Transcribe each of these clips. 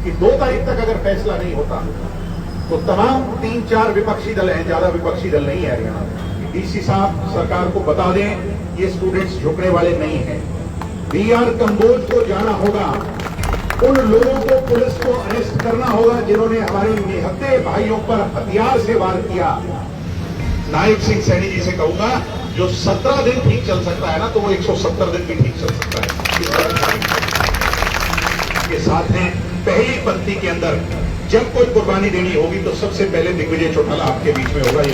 कि 2 तारीख तक अगर फैसला नहीं होता तो तमाम 3-4 विपक्षी दल हैं, ज्यादा विपक्षी दल नहीं है हरियाणा में, डीसी साहब सरकार को बता दें ये स्टूडेंट्स झुकने वाले नहीं हैं। बीआर कंबोज को जाना होगा, उन लोगों को पुलिस को अरेस्ट करना होगा जिन्होंने हमारे निहत्थे भाइयों पर हथियार से वार किया। नायब सिंह सैनी जी से कहूंगा जो 17 दिन ठीक चल सकता है ना, तो वो 170 दिन भी ठीक चल सकता है। के साथ हैं पहली पंक्ति के अंदर जब कोई कुर्बानी देनी होगी तो सबसे पहले दिग्विजय चौटाला आपके बीच में होगा। ये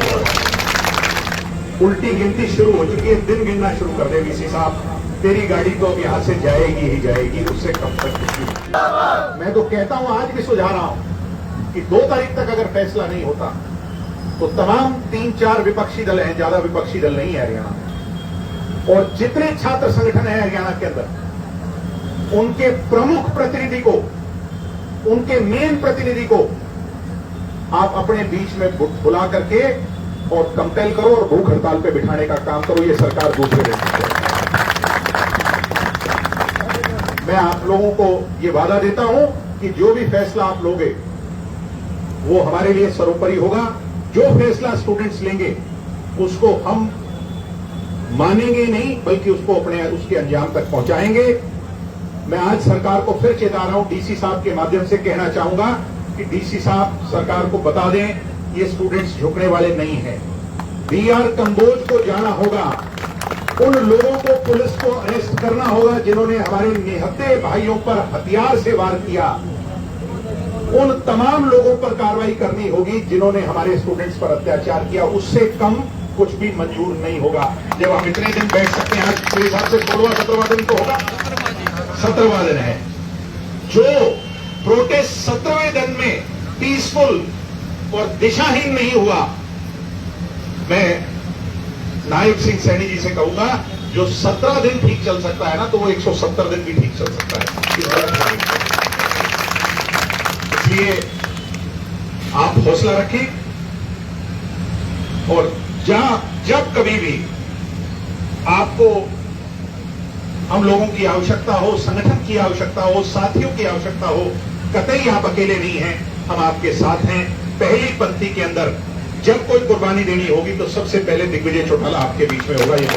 उल्टी गिनती शुरू हो चुकी है, दिन गिनना शुरू कर दे वीसी साहब। तेरी गाड़ी तो अब यहां से जाएगी ही जाएगी, उससे कब तक कुछ। मैं तो कहता हूं, आज भी सुझा रहा हूं कि 2 तारीख तक अगर फैसला नहीं होता तो तमाम 3-4 विपक्षी दल हैं, ज्यादा विपक्षी दल नहीं है हरियाणा में, और जितने छात्र संगठन है हरियाणा के अंदर उनके प्रमुख प्रतिनिधि को, उनके मेन प्रतिनिधि को आप अपने बीच में बुला करके और कंपेल करो और भूख हड़ताल पे बिठाने का काम करो। ये सरकार दूसरे दिन। मैं आप लोगों को ये वादा देता हूं कि जो भी फैसला आप लोगे वो हमारे लिए सर्वोपरि होगा। जो फैसला स्टूडेंट्स लेंगे उसको हम मानेंगे नहीं, बल्कि उसको उसके अंजाम तक पहुंचाएंगे। मैं आज सरकार को फिर चेता रहा हूं, डीसी साहब के माध्यम से कहना चाहूंगा कि डीसी साहब सरकार को बता दें ये स्टूडेंट्स झुकने वाले नहीं हैं। बीआर कंबोज को जाना होगा, उन लोगों को पुलिस को अरेस्ट करना होगा जिन्होंने हमारे निहत्थे भाइयों पर हथियार से वार किया। उन तमाम लोगों पर कार्रवाई करनी होगी जिन्होंने हमारे स्टूडेंट्स पर अत्याचार किया। उससे कम कुछ भी मंजूर नहीं होगा। जब हम इतने दिन बैठ सकते हैं, आज मेरे हिसाब से 16वां-17वां दिन तो होगा, 17वां दिन है। जो प्रोटेस्ट 17वें दिन में पीसफुल और दिशाहीन नहीं हुआ, मैं नायब सिंह सैनी जी से कहूंगा जो 17 दिन ठीक चल सकता है ना, तो वो 170 दिन भी ठीक चल सकता है। इसलिए आप हौसला रखें और जब कभी भी आपको हम लोगों की आवश्यकता हो, संगठन की आवश्यकता हो, साथियों की आवश्यकता हो, कतई आप अकेले नहीं हैं, हम आपके साथ हैं। पहली पंक्ति के अंदर जब कोई कुर्बानी देनी होगी तो सबसे पहले दिग्विजय चौटाला आपके बीच में होगा। ये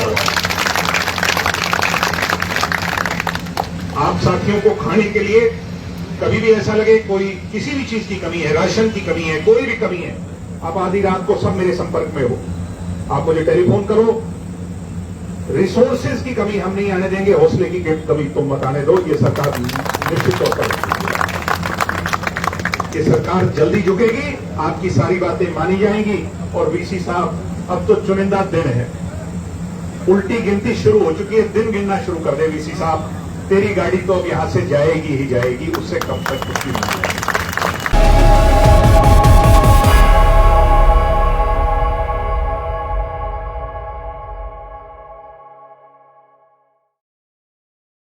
आप साथियों को खाने के लिए कभी भी ऐसा लगे कोई किसी भी चीज की कमी है, राशन की कमी है, कोई भी कमी है, आप आधी रात को सब मेरे संपर्क में हो, आप मुझे टेलीफोन करो। रिसोर्सेज की कमी हम नहीं आने देंगे, हौसले की कमी तुम मत आने दो। ये सरकार निश्चित तौर पर, ये सरकार जल्दी झुकेगी, आपकी सारी बातें मानी जाएंगी। और वीसी साहब अब तो चुनिंदा दिन है, उल्टी गिनती शुरू हो चुकी है, दिन गिनना शुरू कर दे वीसी साहब। तेरी गाड़ी तो अब यहां से जाएगी ही जाएगी, उससे कब तक कुछ नहीं।